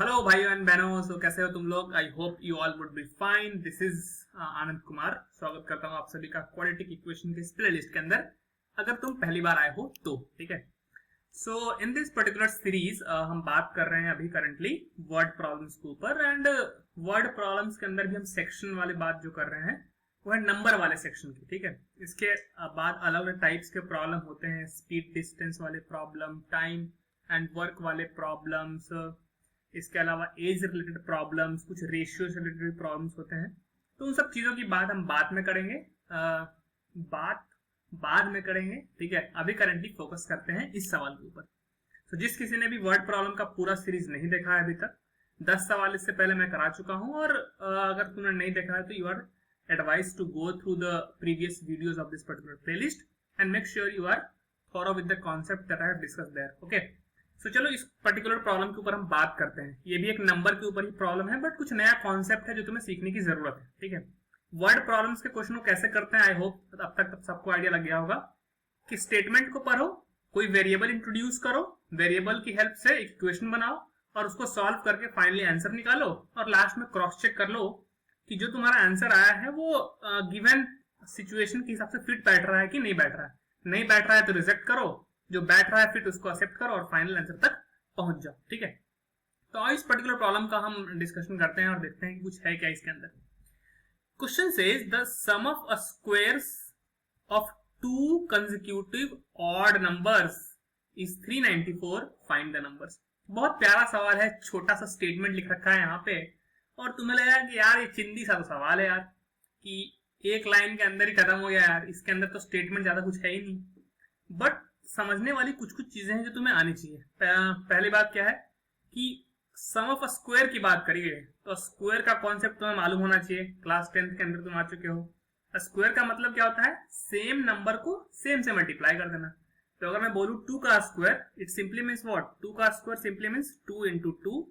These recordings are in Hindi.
हेलो भाइयों एंड बहनों, सो कैसे हो तुम लोग। I hope you all would be fine. This is Anand Kumar. स्वागत करता हूँ आप सभी का क्वाड्रेटिक इक्वेशन के इस प्लेलिस्ट के अंदर, अगर तुम पहली बार आए हो तो। ठीक है, सो इन दिस पर्टिकुलर सीरीज हम बात कर रहे हैं अभी करंटली वर्ड प्रॉब्लम्स के ऊपर। एंड वर्ड प्रॉब्लम्स के अंदर भी हम सेक्शन वाले बात जो कर रहे हैं वो है नंबर वाले सेक्शन की। ठीक है, इसके बाद अलग अलग टाइप्स के प्रॉब्लम होते हैं, स्पीड डिस्टेंस वाले प्रॉब्लम, टाइम एंड वर्क वाले प्रॉब्लम्स, इसके अलावा एज रिलेटेड प्रॉब्लम्स, कुछ रेशियो से रिलेटेड प्रॉब्लम्स होते हैं। तो उन सब चीजों की बात हम बाद में करेंगे, बात बाद में करेंगे। ठीक है, अभी करंटली फोकस करते हैं इस सवाल के ऊपर। तो जिस किसी ने भी वर्ड प्रॉब्लम का पूरा सीरीज नहीं देखा है अभी तक, 10 सवाल इससे पहले मैं करा चुका हूं, और अगर तुमने नहीं देखा है तो you are advise to go through the previous videos of this particular playlist and make sure you are thorough with the concept that I have discussed there. Okay, so चलो इस पर्टिकुलर प्रॉब्लम के ऊपर हम बात करते हैं। ये भी एक नंबर के ऊपर ही प्रॉब्लम है, बट कुछ नया कॉन्सेप्ट है जो तुम्हें सीखने की जरूरत है। ठीक है, वर्ड प्रॉब्लम्स के क्वेश्चन को कैसे करते हैं, आई होप अब तक सबको आइडिया लग गया होगा कि स्टेटमेंट को पढ़ो, कोई वेरिएबल इंट्रोड्यूस करो, वेरिएबल की हेल्प से एक इक्वेशन बनाओ और उसको सॉल्व करके फाइनली आंसर निकालो, और लास्ट में क्रॉस चेक कर लो कि जो तुम्हारा आंसर आया है वो गिवन सिचुएशन के हिसाब से फिट बैठ रहा है कि नहीं बैठ रहा है। नहीं बैठ रहा है तो रिजेक्ट करो, जो बैठ रहा है फिट उसको एक्सेप्ट करो और फाइनल आंसर तक पहुंच जाओ। ठीक है, तो इस पर्टिकुलर प्रॉब्लम का हम डिस्कशन करते हैं और देखते हैं कि कुछ है क्या इसके अंदर। Question says the sum of a squares of two consecutive odd numbers is 394, find the numbers. बहुत प्यारा सवाल है, छोटा सा स्टेटमेंट लिख रखा है यहाँ पे, और तुम्हें लगा कि यार ये चिंदी सा तो सवाल है यार, कि एक लाइन के अंदर ही खत्म हो गया यार, इसके अंदर तो स्टेटमेंट ज्यादा कुछ है ही नहीं। बट समझने वाली कुछ कुछ चीजें हैं जो तुम्हें आनी चाहिए। पहली बात क्या है कि सम ऑफ अ स्क्वायर की बात करी है, तो स्क्वायर का कॉन्सेप्ट तुम्हें मालूम होना चाहिए, क्लास 10th के अंदर तुम आ चुके हो। स्क्वायर का मतलब क्या होता है, सेम नंबर को सेम से मल्टीप्लाई कर देना। तो अगर मैं बोलूं 2 का square, it simply means what, 2 का स्क्वायर सिंपली मीन्स 2 इंटू 2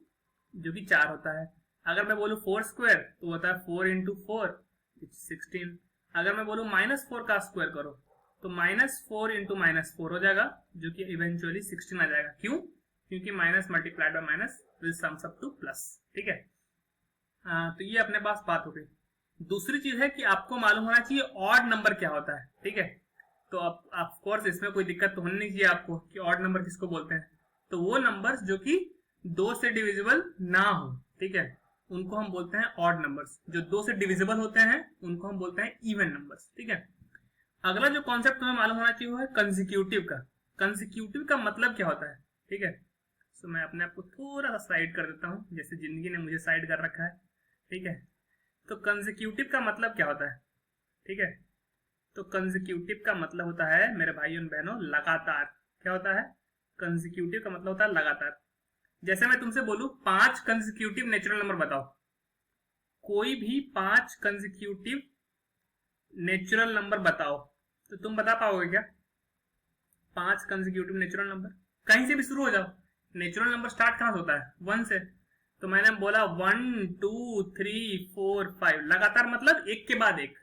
जो कि 4 होता है। अगर मैं बोलूं 4 स्क्वायर तो होता है 4 इंटू 4 16। अगर मैं बोलूं -4 का स्क्वायर करो तो -4 इंटू -4 हो जाएगा, जो कि इवेंचुअली 16 आ जाएगा। क्यों? क्योंकि minus multiplied by minus will sums up two plus. ठीक है, तो ये अपने पास बात हो गई। दूसरी चीज है कि आपको मालूम होना चाहिए ऑड नंबर क्या होता है। ठीक है, तो अब ऑफ कोर्स इसमें कोई दिक्कत तो होनी नहीं चाहिए आपको कि ऑड नंबर किसको बोलते हैं। तो वो नंबर्स जो कि 2 से डिविजिबल ना हो, ठीक है, उनको हम बोलते हैं ऑड नंबर्स। जो 2 से डिविजिबल होते हैं उनको हम बोलते हैं इवन नंबर्स। ठीक है, अगला जो कॉन्सेप्ट तुम्हें मालूम होना चाहिए वो है कंसेक्यूटिव का। कंसेक्यूटिव का मतलब क्या होता है। ठीक है, सो मैं अपने आप को थोड़ा सा साइड कर देता हूं, जैसे जिंदगी ने मुझे साइड कर रखा है। ठीक है, तो कंसेक्यूटिव का मतलब क्या होता है। ठीक है, तो कंसेक्यूटिव का मतलब होता है मेरे भाइयों बहनों लगातार। क्या होता है? कंसेक्यूटिव का मतलब होता है लगातार। जैसे मैं तुमसे बोलूं 5 कंसेक्यूटिव नेचुरल नंबर बताओ, कोई भी 5 कंसेक्यूटिव नेचुरल नंबर बताओ, तो तुम बता पाओगे क्या? 5 कंसेक्यूटिव नेचुरल नंबर, कहीं से भी शुरू हो जाओ। नेचुरल नंबर स्टार्ट कहां से होता है? 1 से। तो मैंने बोला 1 2 3 4 5, लगातार मतलब एक के बाद एक।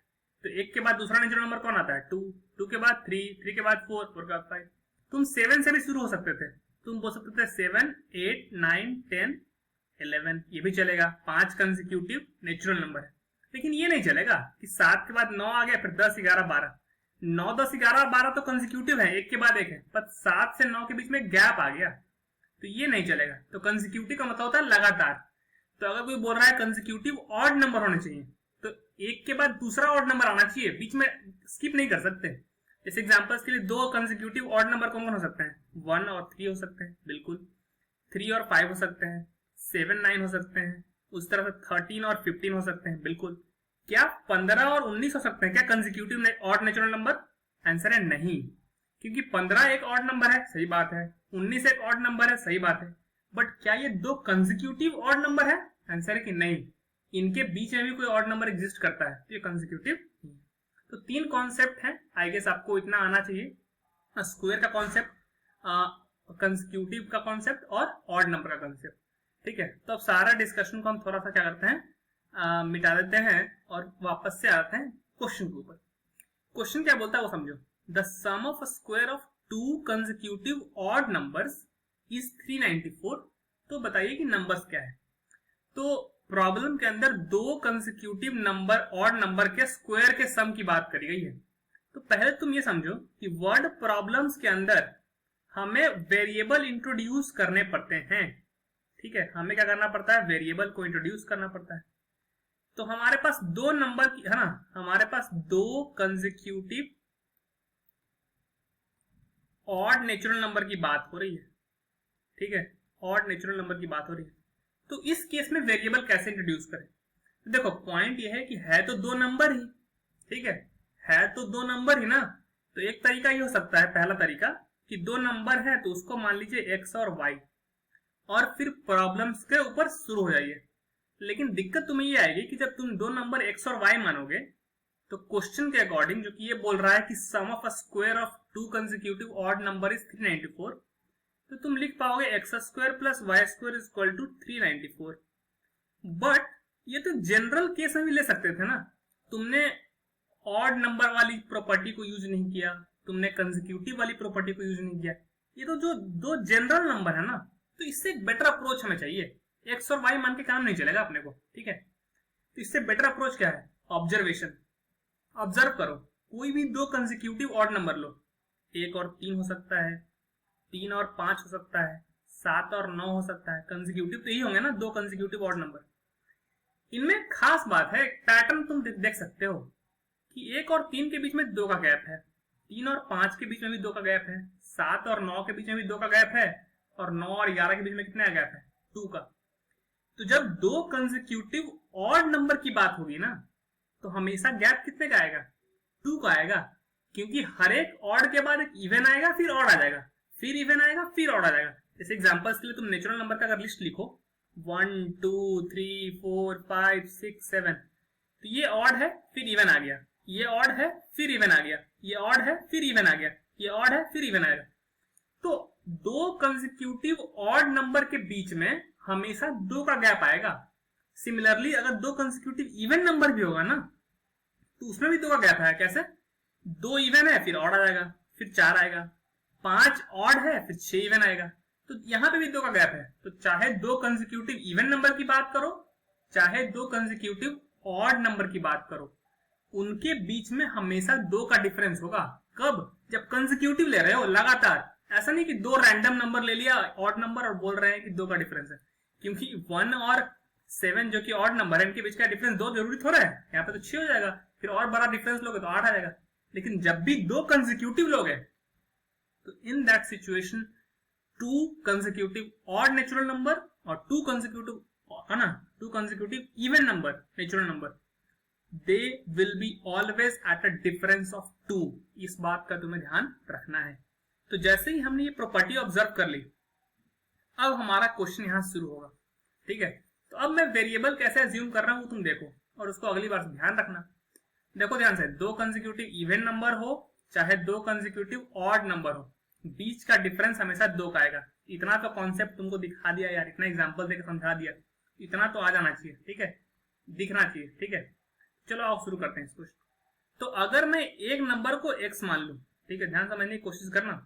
तो एक के बाद दूसरा नेचुरल नंबर कौन आता है? 2, 2 के बाद 3, 3 के बाद 4, 4 के बाद 5। तुम 7 से भी शुरू हो सकते थे, तुम बोल सकते थे 7 8 9 10 11, ये भी चलेगा, 5 कंसेक्यूटिव नेचुरल नंबर है। लेकिन ये नहीं चलेगा कि 7 के बाद 9 आ गया, फिर 10 11 12। 9 10 11 12 तो कंसेक्यूटिव है, एक के बाद एक है, पर 7 से 9 के बीच में गैप आ गया, तो ये नहीं चलेगा। तो कंसेक्यूटिव का मतलब होता है लगातार। तो अगर कोई बोल रहा है कंसेक्यूटिव ऑड नंबर होने चाहिए, तो एक के बाद दूसरा ऑड नंबर आना चाहिए, बीच में स्किप नहीं कर सकते। जैसे एग्जांपल्स के लिए 2 कंसेक्यूटिव ऑड नंबर कौन कौन हो सकते हैं? 1 और 3 हो सकते हैं, बिल्कुल। 3 और 5 हो सकते हैं, 7 9 हो सकते हैं, उस तरह से 13 और 15 हो सकते हैं, बिल्कुल। क्या 15 और 19 हो सकते हैं क्या consecutive odd natural number? Answer है नहीं, क्योंकि 15 एक ऑड नंबर है, सही बात है, 19 एक ऑड नंबर है, सही बात है, बट क्या ये 2 कंसेक्यूटिव ऑड नंबर है? आंसर है कि नहीं, इनके बीच में भी कोई ऑड नंबर एग्जिस्ट करता है, तो ये कंसेक्यूटिव नहीं है। तो 3 कॉन्सेप्ट हैं, आई गेस आपको इतना आना चाहिए, स्क्वायर का कॉन्सेप्ट, कंसेक्यूटिव का कॉन्सेप्ट और ऑड नंबर का कॉन्सेप्ट। ठीक है, तो अब सारा डिस्कशन को हम थोड़ा सा क्या करते हैं, मिटा देते हैं और वापस से आते हैं क्वेश्चन के ऊपर। क्वेश्चन क्या बोलता है वो समझो। The sum of a square of 2 consecutive odd numbers is 394, तो बताइए कि नंबर्स क्या है। तो प्रॉब्लम के अंदर दो कंसेक्यूटिव नंबर ऑड नंबर के स्क्वायर के सम की बात करी गई है। तो पहले तुम ये समझो कि वर्ड प्रॉब्लम्स के अंदर हमें वेरिएबल इंट्रोड्यूस करने पड़ते हैं। ठीक है, हमें क्या करना पड़ता है, वेरिएबल को इंट्रोड्यूस करना पड़ता है। तो हमारे पास दो नंबर की है ना, हमारे पास दो कंसेक्यूटिव ऑड नेचुरल नंबर की बात हो रही है। ठीक है, ऑड नेचुरल नंबर की बात हो रही है। तो इस केस में वेरिएबल कैसे इंट्रोड्यूस करें। तो देखो पॉइंट ये है कि है तो दो नंबर ही। ठीक है तो दो नंबर ही ना। तो एक तरीका ये हो सकता है, पहला तरीका कि दो नंबर है तो उसको मान लीजिए एक्स और वाई, और फिर प्रॉब्लम्स के ऊपर शुरू हो जाइए। लेकिन दिक्कत तुम्हें ये आएगी कि जब तुम दो नंबर एक्स और वाई मानोगे तो क्वेश्चन के अकॉर्डिंग, जो कि ये बोल रहा है कि sum of a square of two consecutive odd number is 394, तो तुम लिख पाओगे x square plus y square is equal to 394। But ये तो जनरल केस में भी ले सकते थे ना। तुमने ऑड नंबर वाली प्रॉपर्टी को यूज नहीं किया, तुमने कंसेक्यूटिव वाली प्रॉपर्टी को यूज नहीं किया। ये तो जो दो जनरल नंबर है ना, तो इससे एक बेटर अप्रोच हमें चाहिए। एक्स और वाई मान के काम नहीं चलेगा अपने को। ठीक है, तो इससे बेटर अप्रोच क्या है, ऑब्जर्वेशन। ऑब्जर्व करो, कोई भी दो कंसेक्यूटिव ऑड नंबर लो, 1 और 3 हो सकता है, 3 और 5 हो सकता है, 7 और 9 हो सकता है। कंसेक्यूटिव तो यही होंगे ना, दो कंसेक्यूटिव ऑड नंबर। इनमें खास बात है, पैटर्न तुम देख सकते हो कि 1 और 3 के बीच में 2 का गैप है, 3 और 5 के बीच में भी 2 का गैप है, 7 और 9 के बीच में भी 2 का गैप है, और 9 और 11 के बीच में कितना गैप है, 2 का। तो जब दो कंसेक्यूटिव ऑड नंबर की बात होगी ना, तो हमेशा गैप कितने का आएगा, 2 का आएगा। क्योंकि हर एक ऑड के बाद एक इवन आएगा, फिर ऑड आ जाएगा, फिर इवन आएगा, फिर ऑड आ जाएगा। जैसे एग्जांपल्स के लिए तुम नेचुरल नंबर का अगर लिस्ट लिखो 1 2 3 4 5 6 7, तो ये ऑड है फिर इवन आ गया, ये ऑड है फिर इवन आ गया, ये ऑड है फिर इवन आ गया, ये ऑड है फिर इवन आएगा। तो दो कंसेक्यूटिव ऑड नंबर के बीच में हमेशा 2 का गैप आएगा। सिमिलरली अगर दो कंसेक्यूटिव इवन नंबर भी होगा ना, तो उसमें भी 2 का गैप है। कैसे, 2 इवन है फिर ऑड आ जाएगा, फिर 4 आएगा, 5 ऑड है फिर 6 इवन आएगा। तो यहां पे भी 2 का गैप है। तो चाहे दो कंसेक्यूटिव इवन नंबर की बात करो, चाहे दो कंसेक्यूटिव ऑड नंबर की बात करो, उनके बीच में हमेशा 2 का डिफरेंस होगा। कब, जब कंसेक्यूटिव ले रहे हो लगातार। ऐसा नहीं कि दो रैंडम नंबर ले लिया ऑड नंबर और बोल रहे हैं कि 2 का डिफरेंस है। क्योंकि 1 और 7 जो कि ऑड नंबर है, इनके बीच का डिफरेंस 2 जरूरी थोड़ा है। यहाँ पे तो 6 हो जाएगा, फिर और बड़ा डिफरेंस लोगे तो 8 आ जाएगा। लेकिन जब भी दो कंसेक्यूटिव लोगे, तो in that situation 2 consecutive odd natural number और 2 कंसेक्यूटिव है ना, 2 consecutive even number natural number, they will be always at a difference of 2। इस बात का तुम्हें ध्यान रखना है। तो जैसे ही हमने ये प्रॉपर्टी ऑब्जर्व कर ली, अब हमारा क्वेश्चन यहां शुरू होगा। ठीक है, तो अब मैं वेरिएबल कैसे अज्यूम कर रहा हूं तुम देखो, और उसको अगली बार ध्यान रखना। देखो ध्यान से, दो कंसेक्यूटिव इवन नंबर हो चाहे दो कंसेक्यूटिव ऑड नंबर हो, बीच का डिफरेंस हमेशा 2 का आएगा। इतना तो कॉन्सेप्ट तुमको दिखा दिया यार, इतना एग्जांपल देकर समझा दिया, इतना तो आ जाना चाहिए। ठीक है, दिखना चाहिए। ठीक है, चलो आओ शुरू करते हैं इसको। तो अगर मैं एक नंबर को x मान लूं, ठीक है, ध्यान समझने की कोशिश करना,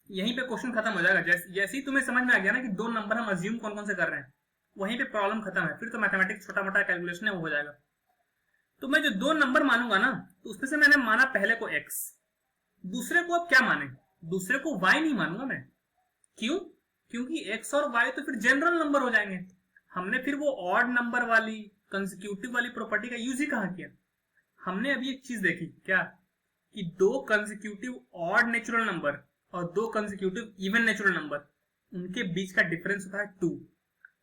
यहीं पे क्वेश्चन खत्म हो जाएगा। जैसे ही तुम्हें समझ में आ गया ना कि दो नंबर हम अज्यूम कौन कौन से कर रहे हैं, वहीं पे प्रॉब्लम खत्म है। फिर तो मैथमेटिक्स छोटा मोटा कैलकुलेशन है वो हो जाएगा। तो मैं जो दो नंबर मानूंगा ना, तो उसमें से मैंने माना पहले को x, दूसरे को अब क्या माने, दूसरे को y नहीं मानूंगा मैं। क्यों, क्योंकि x और y तो फिर जनरल नंबर हो जाएंगे। हमने फिर वो ऑड नंबर वाली कंसेक्यूटिव वाली प्रॉपर्टी का यूज ही कहां किया। हमने अभी एक चीज देखी क्या, कि दो कंसेक्यूटिव ऑड नेचुरल नंबर और दो कंसेक्यूटिव इवन नेचुरल नंबर, उनके बीच का डिफरेंस होता है 2।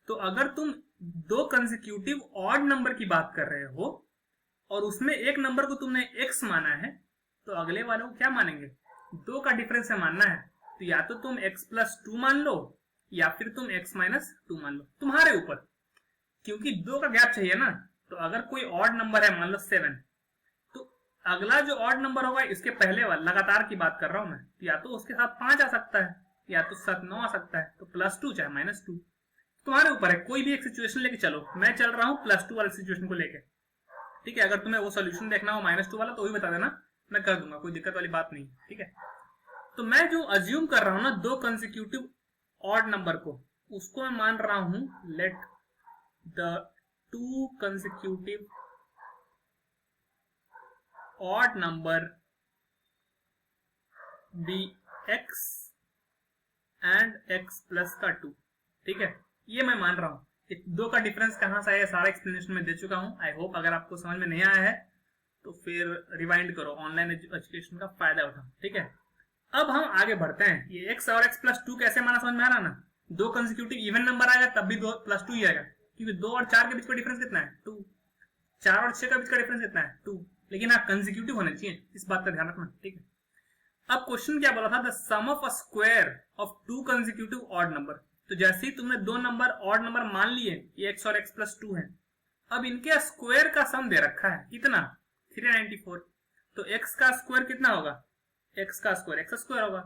तो अगर तुम दो कंसेक्यूटिव ऑड नंबर की बात कर रहे हो और उसमें एक नंबर को तुमने x माना है, तो अगले वाले को क्या मानेंगे, 2 का डिफरेंस है मानना है। तो या तो तुम x प्लस 2 मान लो या फिर तुम x माइनस 2 मान लो, तुम्हारे ऊपर, क्योंकि 2 का गैप चाहिए ना। तो अगर कोई ऑड नंबर है मान लो 7, तो अगला जो ऑड नंबर होगा इसके पहले वाला, लगातार की बात कर रहा हूं मैं, या तो उसके साथ 5 आ सकता है या तो 7 9 आ सकता है, तो +2 चाहे -2, तुम्हारे ऊपर है। कोई भी एक सिचुएशन लेके चलो, मैं चल रहा हूं +2 वाले सिचुएशन को लेके। ठीक है, अगर तुम्हें वो सोल्यूशन देखना हो -2 वाला तो वही बता देना, मैं कर दूंगा, कोई दिक्कत वाली बात नहीं। ठीक है, तो मैं जो अज्यूम कर रहा हूं ना दो कंसेक्यूटिव ऑड नंबर को, उसको मैं मान रहा हूं let the two consecutive odd number be x and x plus का 2। ठीक है, ये मैं मान रहा हूं। दो का डिफरेंस कहां से आया सारा एक्सप्लेनेशन में दे चुका हूं। आई होप अगर आपको समझ में नहीं आया है तो फिर रिवाइंड करो, ऑनलाइन एजुकेशन का फायदा उठाओ। ठीक है, अब हम आगे बढ़ते हैं। ये x और x प्लस 2 कैसे माना, समझ में आ रहा ना। दो कंसेक्यूटिव इवन नंबर आएगा तब भी 2 प्लस 2 ही आएगा, क्योंकि 2 और 4 के बीच का डिफरेंस कितना है 2। 4 और 6 के बीच का डिफरेंस कितना है 2, लेकिन हाँ कंसेक्यूटिव होने चाहिए, इस बात का ध्यान रखना। ठीक है, अब क्वेश्चन क्या बोला था, the sum of a square of two consecutive odd number. तो जैसे ही तुमने दो नंबर ऑड नंबर मान लिए, ये x और x प्लस 2 है, अब इनके स्क्वायर का सम दे रखा है कितना 394। तो x का स्क्वायर कितना होगा, x का स्क्वायर x स्क्वायर होगा,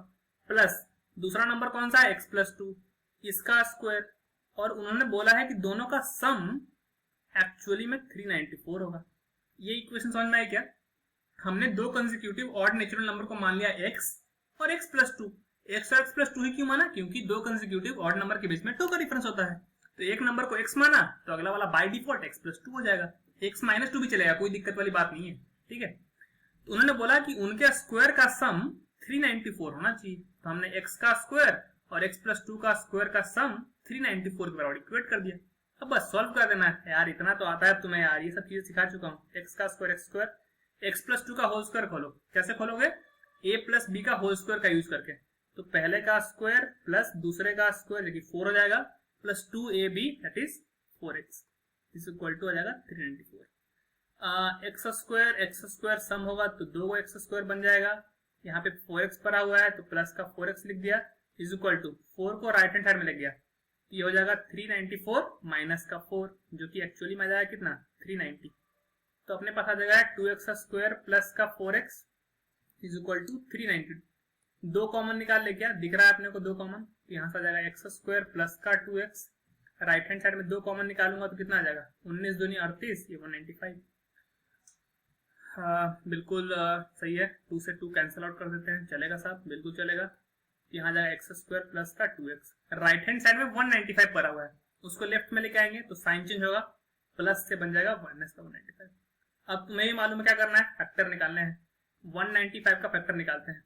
प्लस दूसरा नंबर कौन सा है x प्लस 2, इसका स्क्वायर, और उन्होंने बोला है कि दोनों का सम एक्चुअली में 394 होगा। ये इक्वेशन समझ में आई क्या। हमने दो कंसेक्यूटिव ऑड नेचुरल नंबर को मान लिया x और x प्लस 2। x और x प्लस 2 ही क्यों माना, क्योंकि दो कंसेक्यूटिव ऑड नंबर के बीच में 2 का डिफरेंस होता है। तो एक नंबर को x माना तो अगला वाला बाय डिफॉल्ट x प्लस 2 हो जाएगा, x माइनस 2 भी चलेगा, कोई दिक्कत वाली बात नहीं है। ठीक है, तो उन्होंने बोला कि उनके स्क्वायर का सम 394 होना चाहिए। तो हमने x का स्क्वायर और x प्लस 2 का स्क्वायर का सम 394 के बराबर इक्वेट कर दिया। अब बस सॉल्व कर देना है यार, इतना तो आता है तुम्हें यार, ये सब चीजें सिखा चुका हूँ। x का square x square, x plus 2 का होल स्क्वायर खोलो, कैसे खोलोगे, a प्लस बी का होल स्क्वायर का यूज करके। तो पहले का स्क्वायर प्लस दूसरे का स्क्वायर जो कि 4 हो जाएगा, plus 2ab that is 4x is equal to हो जाएगा 394। x स्क्वायर सम होगा तो 2 x स्क्वायर बन जाएगा, यहाँ पे 4x पड़ा हुआ है तो प्लस का 4x लिख दिया, इज इक्वल टू 4 को राइट हैंड साइड में लिख दिया, ये हो जाएगा 394 माइनस का 4 जो कि एक्चुअली में आ जाएगा कितना 390। तो अपने पास आ जाएगा 2x स्क्वायर प्लस का 4x इज इक्वल टू 390। दो कॉमन निकाल ले, क्या दिख रहा है अपने को, दो कॉमन, यहाँ से आ जाएगा x स्क्वायर प्लस का 2x, राइट हैंड साइड में दो कॉमन निकालूंगा तो कितना आ जाएगा 19 दूनी 38, ये 195। बिल्कुल सही है, 2 से 2 कैंसिल आउट कर देते हैं, चलेगा साहब, बिल्कुल चलेगा। यहाँ जाएगा x स्क्वायर प्लस का 2x, राइट हैंड साइड में 195 पड़ा हुआ है, उसको लेफ्ट में लेके आएंगे तो साइन चेंज होगा, प्लस से बन जाएगा माइनस का 195। अब तुम्हें ही मालूम है क्या करना है, फैक्टर निकालने हैं। 195 का फैक्टर निकालते हैं।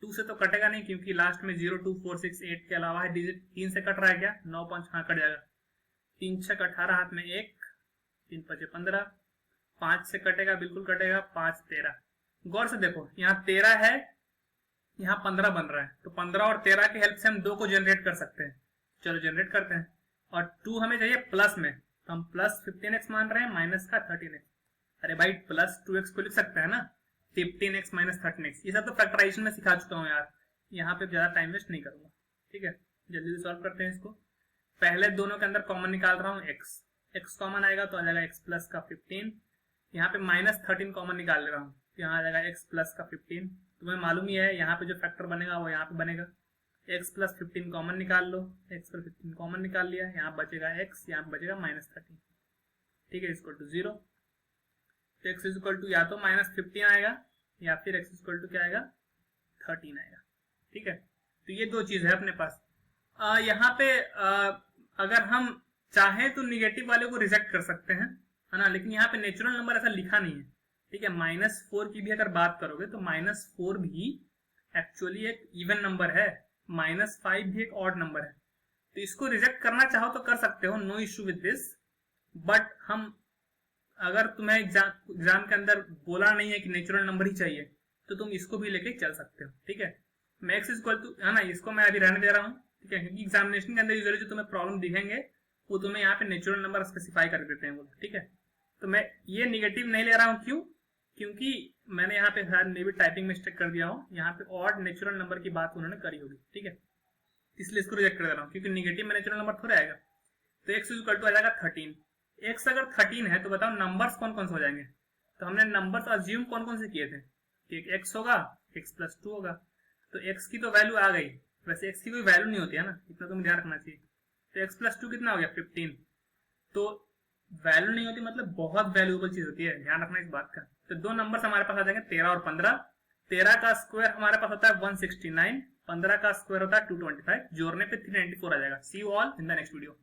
2 से तो कटेगा नहीं क्योंकि लास्ट में 0 2 4 6 8 के अलावा है डिजिट। 3 से कट रहा है क्या, 9 5 हाँ कट जाएगा, 3 6 18 हाथ में 1, 3 5 15, 5 से कटेगा, बिल्कुल कटेगा, 5 13। गौर से देखो यहाँ 13 है, यहाँ 15 बन रहा है, तो 15 और 13 की हेल्प से हम 2 को जनरेट कर सकते हैं। चलो जनरेट करते हैं, और 2 हमें चाहिए प्लस में, तो हम प्लस 15x मान रहे हैं माइनस का 13x। अरे भाई प्लस 2x को लिख सकते हैं ना, 15x माइनस 13x। ये सब तो फैक्टराइजेशन में सिखा चुका हूँ यार, यहाँ पे ज्यादा टाइम वेस्ट नहीं करूंगा। ठीक है, जल्दी से सॉल्व करते हैं इसको। पहले दोनों के अंदर कॉमन निकाल रहा हूँ x कॉमन आएगा तो आ जाएगा x प्लस का 15, यहाँ पे माइनस 13 कॉमन निकाल ले रहा हूँ, यहाँ आ जाएगा x प्लस का 15। तुम्हें मालूम ही है यहाँ पे जो फैक्टर बनेगा वो यहाँ पे बनेगा, x प्लस 15 कॉमन निकाल लो, x प्लस 15 कॉमन निकाल लिया, यहाँ बचेगा x, यहाँ बचेगा माइनस 13। ठीक है, इक्वल टू 0। तो x इज इक्वल टू या तो माइनस 15 आएगा या फिर x इक्वल टू क्या आएगा 13 आएगा। ठीक है, तो ये दो चीज है अपने पास। यहाँ पे अगर हम चाहें तो निगेटिव वाले को रिजेक्ट कर सकते हैं, है ना, लेकिन यहाँ पे नेचुरल नंबर ऐसा लिखा नहीं है। ठीक है, -4 की भी अगर बात करोगे तो -4 भी एक्चुअली एक इवन नंबर है, -5 भी एक ऑड नंबर है, तो इसको रिजेक्ट करना चाहो तो कर सकते हो, no issue with this. But हम अगर तुम्हें एग्जाम के अंदर बोला नहीं है कि नेचुरल नंबर ही चाहिए तो तुम इसको भी लेके चल सकते हो। ठीक है, मैं x इक्वल टू, है ना, इसको मैं अभी रहने दे रहा हूँ। ठीक है, क्योंकि एग्जामिनेशन के अंदर यूजुअली जो तुम्हें प्रॉब्लम दिखेंगे वो तुम्हें यहाँ पे नेचुरल नंबर स्पेसिफाई कर देते हैं वो। ठीक है, तो मैं ये निगेटिव नहीं ले रहा हूँ, क्यों, क्योंकि मैंने यहाँ पे शायद मे भी टाइपिंग मिस्टेक कर दिया हो, यहाँ पे ऑड नेचुरल नंबर की बात उन्होंने करी होगी। ठीक है, इसलिए इसको रिजेक्ट कर दे रहा हूँ, क्योंकि निगेटिव में नेचुरल नंबर थोड़ा आएगा। तो x इक्वल टू आ जाएगा 13। x अगर 13 है तो बताओ नंबर्स कौन कौन से हो जाएंगे। तो हमने नंबर्स अज्यूम कौन कौन से किए थे कि एक x होगा, x प्लस 2 होगा, तो x की तो वैल्यू आ गई। वैसे x की कोई वैल्यू नहीं होती है ना, इतना तुम्हें ध्यान रखना चाहिए। तो x प्लस 2 कितना हो गया 15, तो वैल्यू नहीं होती मतलब बहुत वैल्यूएबल चीज होती है, ध्यान रखना इस बात का। तो दो नंबर्स हमारे पास आ जाएंगे 13 और 15। 13 का स्क्वायर हमारे पास होता है 169 15 का स्क्वायर होता है 225, जोड़ने पे 394 आ जाएगा। See you all in the next video.